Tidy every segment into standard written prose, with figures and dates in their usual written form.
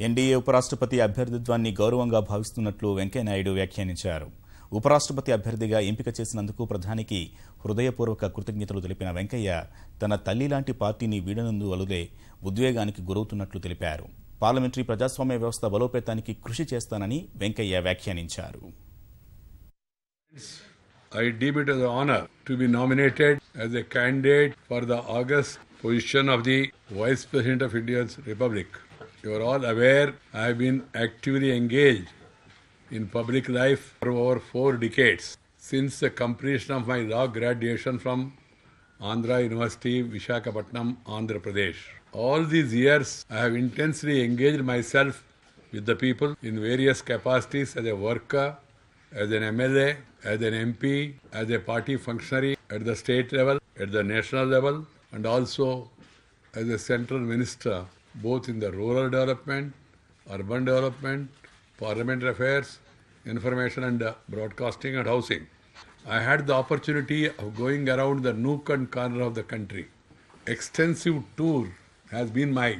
NDA ఉపరాష్ట్రపతి అభ్యర్థిత్వాన్ని గౌరవంగా భావిస్తున్నట్లు వెంకయ్యనాయుడు వ్యాఖ్యానించారు. ఉపరాష్ట్రపతి అభ్యర్థిగా ఎంపిక చేసినందుకు ప్రధానికి హృదయపూర్వక కృతజ్ఞతలు తెలిపిన వెంకయ్య తన తల్లిలాంటి పార్టీని వీడనందువలనే ఉద్వేగానికి గురవుతున్నట్లు తెలిపారు. పార్లమెంటరీ ప్రజాస్వామ్య వ్యవస్థ బలోపేతానికి కృషి చేస్తానని వెంకయ్య వ్యాఖ్యానించారు. I deem it as an honor to be nominated as a candidate for the August position of the Vice President of India's Republic. You are all aware I have been actively engaged in public life for over 4 decades since the completion of my law graduation from Andhra University, Visakhapatnam, Andhra Pradesh. All these years I have intensely engaged myself with the people in various capacities as a worker, as an MLA, as an MP, as a party functionary at the state level, at the national level, and also as a central minister, both in the rural development, urban development, parliamentary affairs, information and broadcasting and housing. I had the opportunity of going around the nook and corner of the country. Extensive tour has been my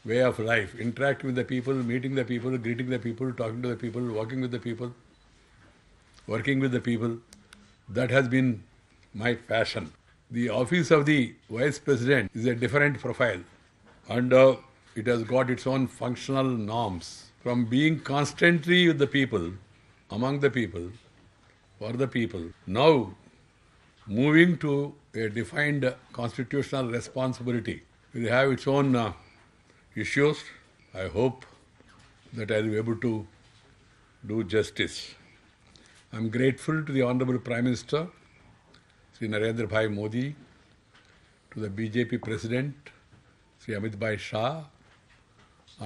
way of life, interacting with the people, meeting the people, greeting the people, talking to the people, working with the people, working with the people. That has been my passion. The office of the Vice President is a different profile and it has got its own functional norms. From being constantly with the people, among the people, for the people, now moving to a defined constitutional responsibility will have its own issues. I hope that I will be able to do justice. I am grateful to the Honorable Prime Minister, Sri Narendra Bhai Modi, to the BJP President, Sri Amit Bhai Shah,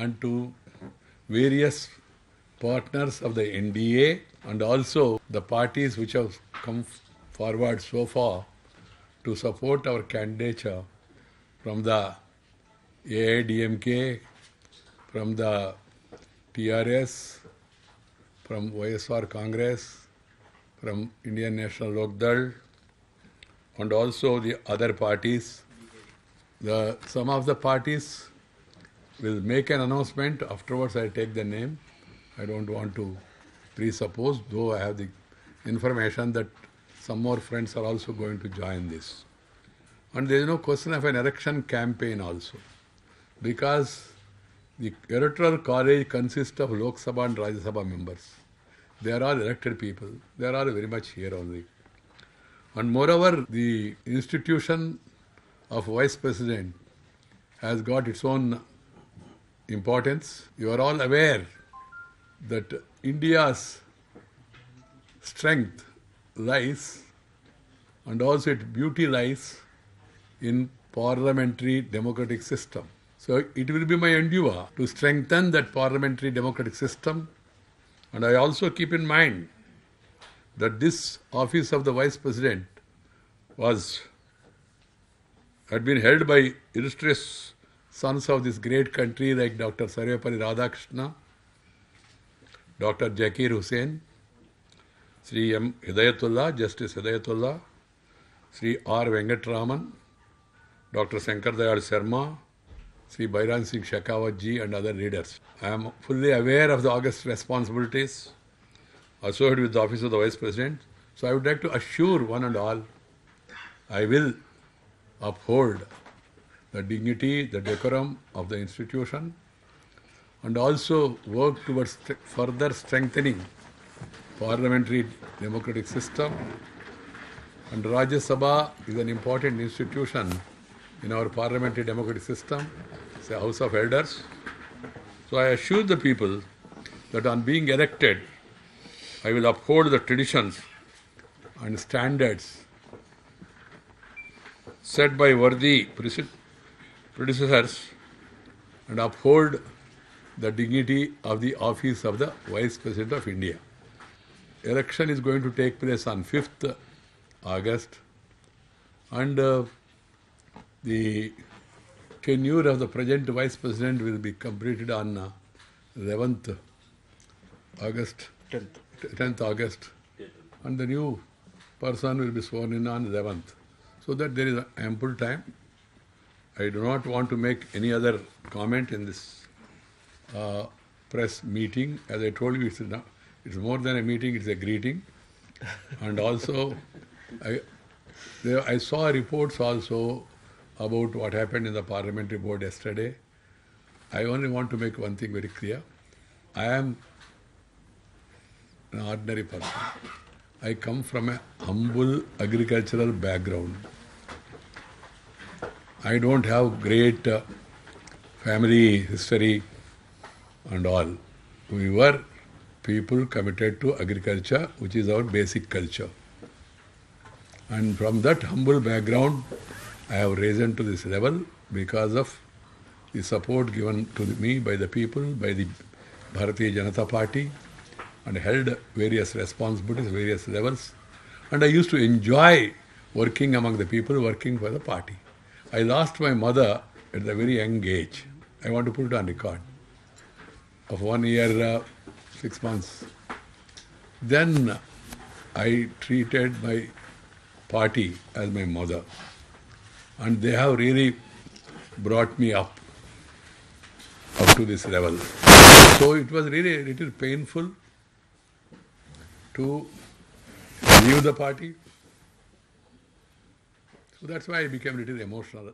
and to various partners of the NDA and also the parties which have come forward so far to support our candidature from the AIDMK, from the TRS, from YSR Congress, from Indian National Lok Dal, and also the other parties. Some of the parties will make an announcement. Afterwards, I take the name. I don't want to presuppose, though I have the information that some more friends are also going to join this. And there is no question of an election campaign also, because the electoral college consists of Lok Sabha and Rajya Sabha members. They are all elected people. They are all very much here only. And moreover, the institution of Vice President has got its own importance. You are all aware that India's strength lies and also its beauty lies in parliamentary democratic system. So it will be my endeavor to strengthen that parliamentary democratic system. And I also keep in mind that this office of the Vice President had been held by illustrious sons of this great country like Dr. Sarvepalli Radhakrishna, Dr. Zakir Hussain, Sri M. Hidayatullah, Justice Hidayatullah, Sri R. Venkatraman, Dr. Shankar Dayal Sharma, Sri Bairan Singh Shekhawat ji and other leaders. I am fully aware of the august responsibilities associated with the office of the Vice President. So I would like to assure one and all, I will uphold the dignity, the decorum of the institution and also work towards further strengthening parliamentary democratic system. And Rajya Sabha is an important institution in our parliamentary democratic system. It's a house of elders. So I assure the people that on being elected, I will uphold the traditions and standards set by worthy predecessors and uphold the dignity of the office of the Vice President of India. Election is going to take place on 5th August and the tenure of the present Vice President will be completed on 11th August, 10th August, and the new person will be sworn in on 11th. So that there is ample time. I do not want to make any other comment in this press meeting. As I told you, it's more than a meeting, it's a greeting. And also, I saw reports also about what happened in the parliamentary board yesterday. I only want to make one thing very clear. I am an ordinary person. I come from a humble agricultural background. I don't have great family history and all. We were people committed to agriculture, which is our basic culture. And from that humble background, I have risen to this level because of the support given to me by the people, by the Bharatiya Janata Party, and held various responsibilities, various levels. And I used to enjoy working among the people, working for the party. I lost my mother at a very young age. I want to put it on record. Of 1 year, 6 months. Then I treated my party as my mother. And they have really brought me up to this level. So it was really a little painful to leave the party. So that's why I became a little emotional.